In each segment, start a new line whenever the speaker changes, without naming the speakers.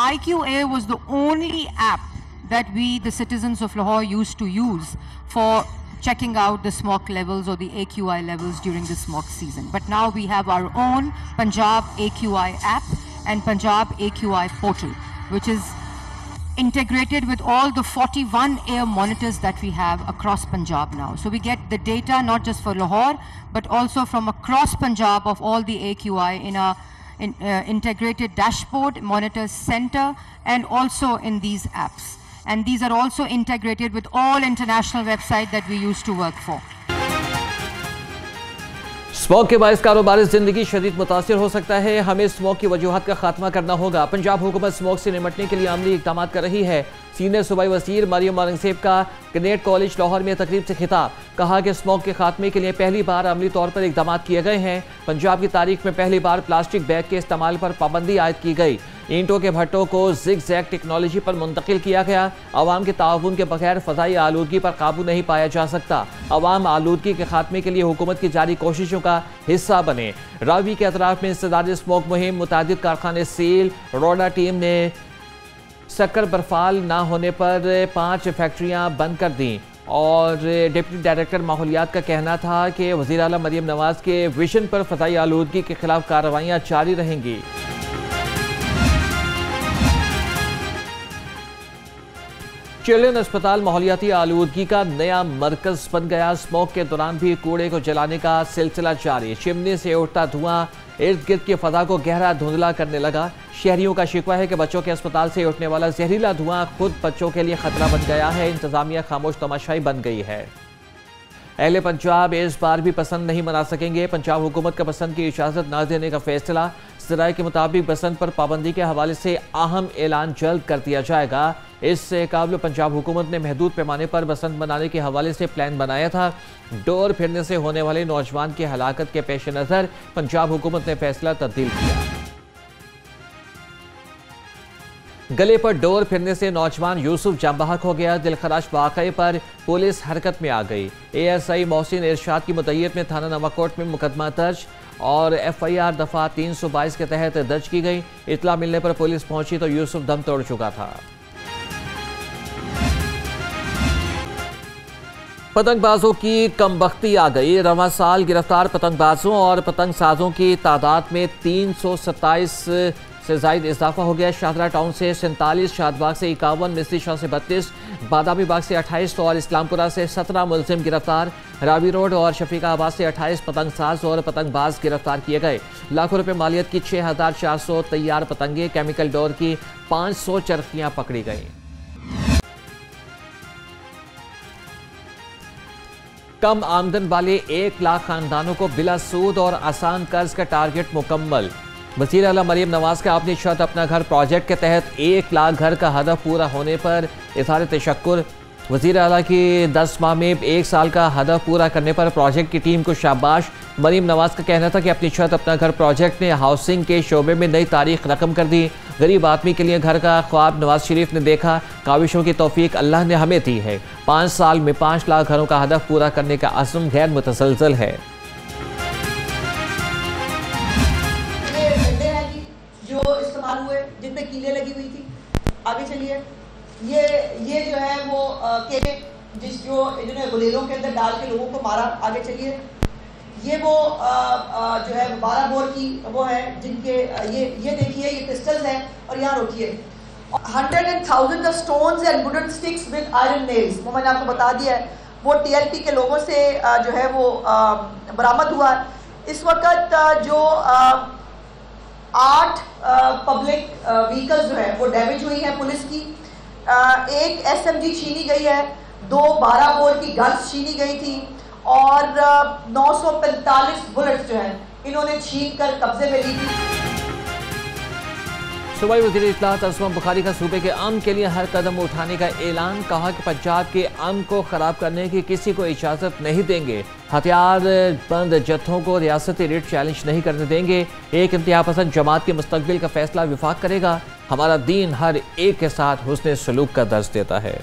IQA was the only app that we, the citizens of Lahore, used to use for checking out the smog levels or the AQI levels during the smog season. But now we have our own Punjab AQI app and Punjab AQI portal, which is integrated with all the 41 air monitors that we have across Punjab now. So we get the data not just for Lahore, but also from across Punjab of all the AQI in a integrated dashboard, monitor center, and also in these apps. And these are also integrated with all international websites that we used to work for.
Smog के बायस कारोबारी जिंदगी शदीद मुतासिर हो सकता है। हमें smog की वजूहात का खात्मा करना होगा। पंजाब हुकूमत स्मॉग से निपटने के लिए अमली इक़दाम कर रही है। सीनियर सूबाई वज़ीर मरियम औरंगज़ेब का कैडेट कॉलेज लाहौर में तकरीब से खिताब। कहा कि स्मॉग के खात्मे के लिए पहली बार अमली तौर पर इक़दाम किए गए हैं। पंजाब की तारीख में पहली बार प्लास्टिक बैग के इस्तेमाल पर पाबंदी आयद की गई। ईंटों के भट्टों को ज़िग-ज़ैग टेक्नोलॉजी पर मुंतकिल किया गया। अवाम के ताउन के बगैर फ़ज़ाई आलूदगी पर काबू नहीं पाया जा सकता। अवाम आलूदगी के खात्मे के लिए हुकूमत की जारी कोशिशों का हिस्सा बने। रावी के अतराफ में इंसदाद स्मॉग मुहिम, मुतादिद कारखाने सील। रोडा टीम ने शक्कर बर्फाल ना होने पर 5 फैक्ट्रियां बंद कर दी। और डिप्टी डायरेक्टर माहौलियात का कहना था कि वज़ीर आला मरियम नवाज के विजन पर फ़ज़ाई आलूदगी के खिलाफ कार्रवाइयाँ जारी रहेंगी। चिल्ड्रन अस्पताल माहौलियाती आलूदगी का नया मरकज बन गया। स्मोक के दौरान भी कूड़े को जलाने का सिलसिला जारी। चिमनी से उठता धुआं इर्द गिर्द की फजा को गहरा धुंधला करने लगा। शहरियों का शिकवा है कि बच्चों के अस्पताल से उठने वाला जहरीला धुआं खुद बच्चों के लिए खतरा बन गया है। इंतजामिया खामोश तमाशाई बन गई है। अहले पंजाब इस बार भी पसंद नहीं मना सकेंगे। पंजाब हुकूमत का बसंत की इजाज़त न देने का फैसला। ज़राए के मुताबिक बसंत पर पाबंदी के हवाले से अहम ऐलान जल्द कर दिया जाएगा। इससे काबिल पंजाब हुकूमत ने महदूद पैमाने पर बसंत मनाने के हवाले से प्लान बनाया था। डोर फिरने से होने वाले नौजवान की हलाकत के पेश नज़र पंजाब हुकूमत ने फैसला तब्दील किया। गले पर डोर फिरने से नौजवान यूसुफ जांबहक हो गया। दिलखराश वाक़े पर पुलिस हरकत में आ गई। ASI मोहसिन इरशाद की मुद्दईयत में थाना नवाकोट में मुकदमा दर्ज और FIR दफ़ा 322 के तहत दर्ज की गई। इतला मिलने पर पुलिस पहुंची तो यूसुफ दम तोड़ चुका था। पतंगबाजों की कमबख्ती आ गई। रवां साल गिरफ्तार पतंगबाजों और पतंग साजों की तादाद में 327 से जायद इजाफा हो गया। शाहदरा टाउन से 47, शादबाग से 51, मिस्री शाह से 32, बादामी बाग से 28 और इस्लामपुरा से 17 मुलजिम गिरफ्तार। रावी रोड और शफीकाबाद से 28 पतंगसाज और पतंगबाज गिरफ्तार किए गए। लाखों रुपए मालियत की 6400 तैयार पतंगे, केमिकल डोर की 500 चरखियां पकड़ी गई। कम आमदन वाले 1 लाख खानदानों को बिला सूद और आसान कर्ज का टारगेट मुकम्मल। वज़ीर आला मरियम नवाज का अपनी छत अपना घर प्रोजेक्ट के तहत 1 लाख घर का हदफ पूरा होने पर इज़हार तशक्कुर। वज़ीर आला की 10 माह में 1 साल का हदफ पूरा करने पर प्रोजेक्ट की टीम को शाबाश। मरियम नवाज का कहना था कि अपनी छत अपना घर प्रोजेक्ट ने हाउसिंग के शोबे में नई तारीख रकम कर दी। गरीब आदमी के लिए घर का ख्वाब नवाज शरीफ ने देखा। काविशों की तौफीक अल्लाह ने हमें दी है। 5 साल में 5 लाख घरों का हदफ पूरा करने का अज़्म गैर मुतसलसल है।
जिनमें कीलें लगी हुई थी। आगे चलिए। ये जो है वो केले जिन्होंने गुलेलों के अंदर डाल के लोगों को मारा। आगे चलिए। ये वो जो है 12 बोर की वो है जिनके ये देखिए ये पिस्टल्स हैं और यहाँ रोकिए। 100 and thousands of stones and wooden sticks with iron nails। वो मैंने आपको बता दिया है। वो TLP के लोगों से जो है वो बरामद हुआ। इस वक्त जो 8 पब्लिक व्हीकल्स जो है वो डैमेज हुई है पुलिस की। 1 SMG छीनी गई है। 2 12 बोर की गन्स छीनी गई थी और 945 बुलेट्स जो है इन्होंने छीन कर कब्जे में ली थी।
सूबाई वज़ीर इत्तलात असलम बुखारी का सूबे के अमन के लिए हर कदम उठाने का ऐलान। कहा कि पंजाब के अमन को ख़राब करने की किसी को इजाज़त नहीं देंगे। हथियार बंद जत्थों को रियासती रेट चैलेंज नहीं करने देंगे। एक इंतहा पसंद जमात के मुस्तकबिल का फैसला विफाक करेगा। हमारा दीन हर एक के साथ हुस्न सलूक का दर्ज देता है।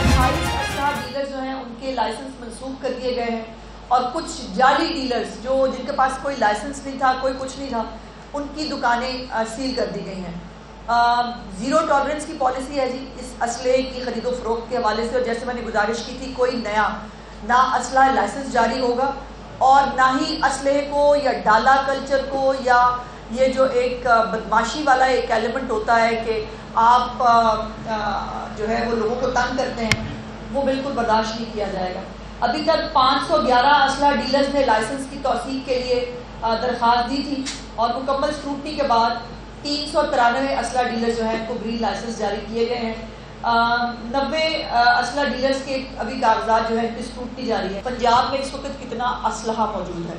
28 डीलर जो हैं उनके लाइसेंस मंसूख कर दिए गए हैं और कुछ जाली डीलर्स जिनके पास कोई लाइसेंस नहीं था, कोई कुछ नहीं था, उनकी दुकानें सील कर दी गई हैं। ज़ीरो टॉलरेंस की पॉलिसी है जी इस असलहे की खरीदो फरोख्त के हवाले से। और जैसे मैंने गुजारिश की थी, कोई नया ना असलहा लाइसेंस जारी होगा और ना ही असलहे को या डाला कल्चर को या ये जो एक बदमाशी वाला एक एलिमेंट होता है कि आप जो है वो लोगों को तंग करते हैं, वो बिल्कुल बर्दाश्त नहीं किया जाएगा। अभी तक 511 असलहा डीलर्स ने लाइसेंस की तौसीक के लिए दरख्वास्त दी थी और मुकम्मल स्क्रूटनी के बाद 393 असलहा डीलर्स जो है उनको ग्रीन लाइसेंस जारी किए गए हैं। 90 असलहा डीलर्स के अभी कागजात जो है इनकी स्क्रूटनी जारी है। पंजाब में इस वक्त कितना असलहा मौजूद है?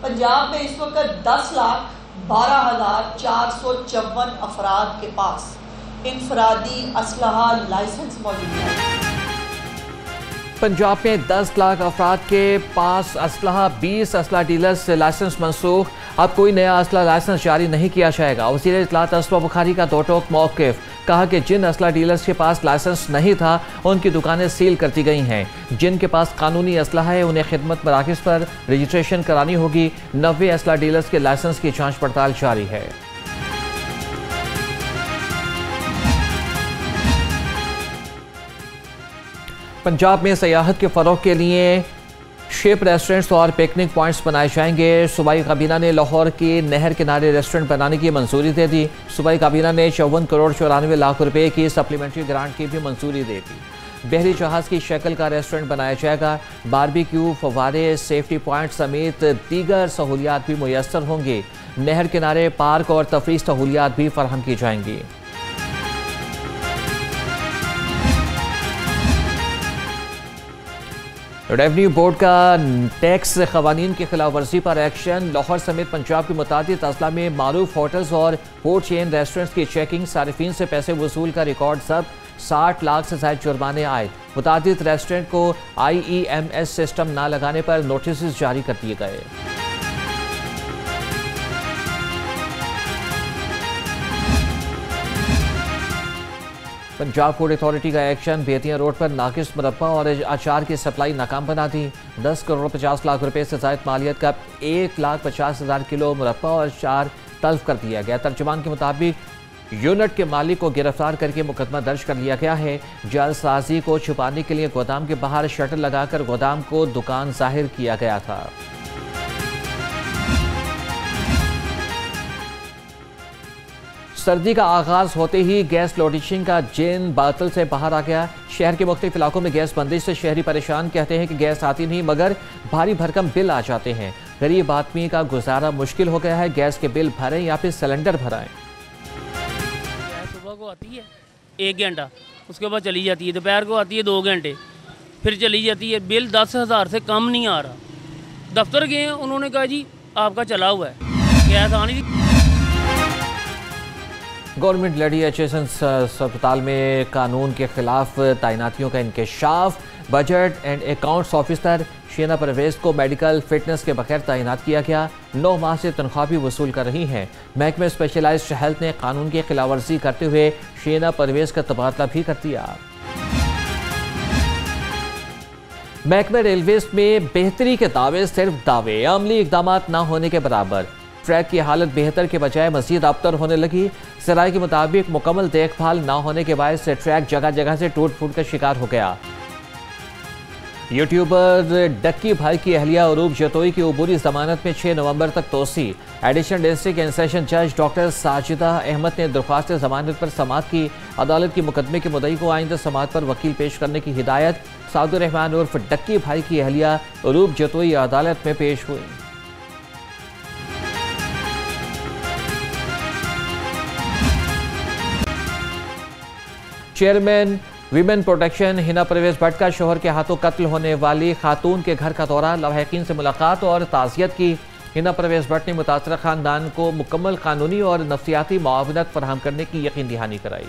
पंजाब में इस वक्त 10,12,454 अफराद के पास इनफरादी असलहा लाइसेंस मौजूद है।
पंजाब में 10 लाख अफराद के पास असलहा, 20 असलहा डीलर्स से लाइसेंस मनसूख। अब कोई नया असलहा लाइसेंस जारी नहीं किया जाएगा। वज़ीर इत्तलात असमा बुखारी का दो टोक मौक़िफ़, कहा कि जिन असलहा डीलर्स के पास लाइसेंस नहीं था उनकी दुकानें सील कर दी गई हैं। जिनके पास कानूनी असलहा है उन्हें खिदमत मराकिज़ पर रजिस्ट्रेशन करानी होगी। 90 असलहा डीलर्स के लाइसेंस की जाँच पड़ताल जारी है। पंजाब में सयाहत के फ़रोग़ के लिए शिप रेस्टोरेंट्स और पिकनिक पॉइंट्स बनाए जाएंगे। सूबाई काबीना ने लाहौर की नहर किनारे रेस्टोरेंट बनाने की मंजूरी दे दी। सूबाई काबीना ने 54 करोड़ 94 लाख रुपए की सप्लीमेंट्री ग्रांट की भी मंजूरी दे दी। बहरी जहाज़ की शक्ल का रेस्टोरेंट बनाया जाएगा। बारबेक्यू, फवारे, सेफ्टी पॉइंट समेत दीगर सहूलियात भी मुयस्सर होंगी। नहर किनारे पार्क और तफरीह सहूलियात भी फराहम की जाएंगी। रेवन्यू बोर्ड का टैक्स कवानीन की खिलाफ वर्जी पर एक्शन। लाहौर समेत पंजाब के मुतादिद अजला में मारूफ होटल्स और फूड चेन रेस्टोरेंट्स की चेकिंग, सारिफीन से पैसे वसूल का रिकॉर्ड जब्त, 60 लाख से ज़ायद जुर्माने आए। मुतादिद रेस्टोरेंट को IEMS सिस्टम न लगाने पर नोटिस जारी कर दिए गए। पंजाब फूड अथॉरिटी का एक्शन। बेतिया रोड पर नाकिस मुरब्बा और अचार की सप्लाई नाकाम बना दी। 10 करोड़ 50 लाख रुपए से ज़ायद मालियत का 1,50,000 किलो मुरब्बा और अचार तल्फ कर दिया गया। तर्जुमान के मुताबिक यूनिट के मालिक को गिरफ्तार करके मुकदमा दर्ज कर लिया गया है। जालसाजी को छुपाने के लिए गोदाम के बाहर शटर लगाकर गोदाम को दुकान जाहिर किया गया था। सर्दी का आगाज होते ही गैस लोडिशिंग का जिन बातल से बाहर आ गया। शहर के मुख्तलिफ इलाकों में गैस बंदिश से शहरी परेशान, कहते हैं कि गैस आती नहीं मगर भारी भरकम बिल आ जाते हैं। गरीब आदमी का गुजारा मुश्किल हो गया है। गैस के बिल भरें या फिर सिलेंडर भराएं।
सुबह को आती है 1 घंटा, उसके बाद चली जाती है। दोपहर को आती है 2 घंटे, फिर चली जाती है। बिल 10,000 से कम नहीं आ रहा। दफ्तर गए हैं, उन्होंने कहा जी आपका चला हुआ है, गैस आनी।
गवर्नमेंट लेडी HSN अस्पताल में कानून के खिलाफ तैनातियों का इंकशाफ। Budget and accounts officer Sheena Parvez को मेडिकल फिटनेस के बगैर तैनात किया गया। 9 माह से तनख्वाह भी वसूल कर रही हैं। महकमे स्पेशलाइज्ड हेल्थ ने कानून की खिलाफ वर्जी करते हुए शीना परवेज का तबादला भी कर दिया। महकमे रेलवेज में बेहतरी के दावे सिर्फ दावे, अमली इकदाम न होने के बराबर। ट्रैक की हालत बेहतर के बजाय मजीद अबतर होने लगी। सराय के मुताबिक मुकम्मल देखभाल न होने के बायस से ट्रैक जगह जगह से टूट फूट का शिकार हो गया। यूट्यूबर डक्की भाई की अहलिया अरूब जतोई की अबूरी जमानत में 6 नवंबर तक तोसी। एडिशनल डिस्ट्रिक्ट एंड सेशन जज डॉक्टर साजिदा अहमद ने दरख्वास्त जमानत पर समाअत की। अदालत की मुकदमे के मुद्दई को आइंदा समाअत पर वकील पेश करने की हिदायत। साउदुर रहमान उर्फ डक्की भाई की अहलिया अरूब जतोई अदालत में पेश हुई। Chairman women protection Hina Parvez Bhatt का शोहर के हाथों कत्ल होने वाली खातून के घर का दौरा, लवाहिकीन से मुलाकात और ताज़ियत की। हिना परवेज भट्ट ने मुतासरा खानदान को मुकम्मल कानूनी और नफ्सियाती मुआवनत फराहम करने की यकीन दहानी कराई।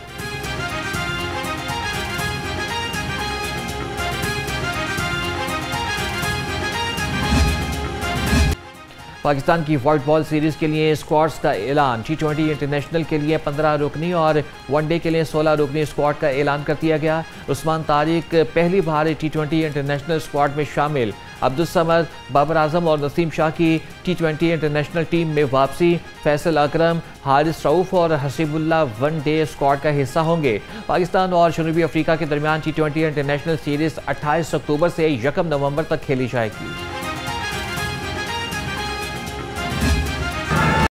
पाकिस्तान की व्हाइट बॉल सीरीज के लिए स्क्वाड्स का ऐलान। T20 इंटरनेशनल के लिए 15 रुकनी और वनडे के लिए 16 रुकनी स्क्वाड का ऐलान कर दिया गया। उस्मान तारिक पहली बार T20 इंटरनेशनल स्क्वाड में शामिल। अब्दुल समद, बाबर आजम और नसीम शाह की T20 इंटरनेशनल टीम में वापसी। फैसल अकरम, हारिस रऊफ और हसीबुल्ला वनडे स्क्वाड का हिस्सा होंगे। पाकिस्तान और जनूबी अफ्रीका के दरमियान T20 इंटरनेशनल सीरीज 28 अक्टूबर से 1 नवंबर तक खेली जाएगी।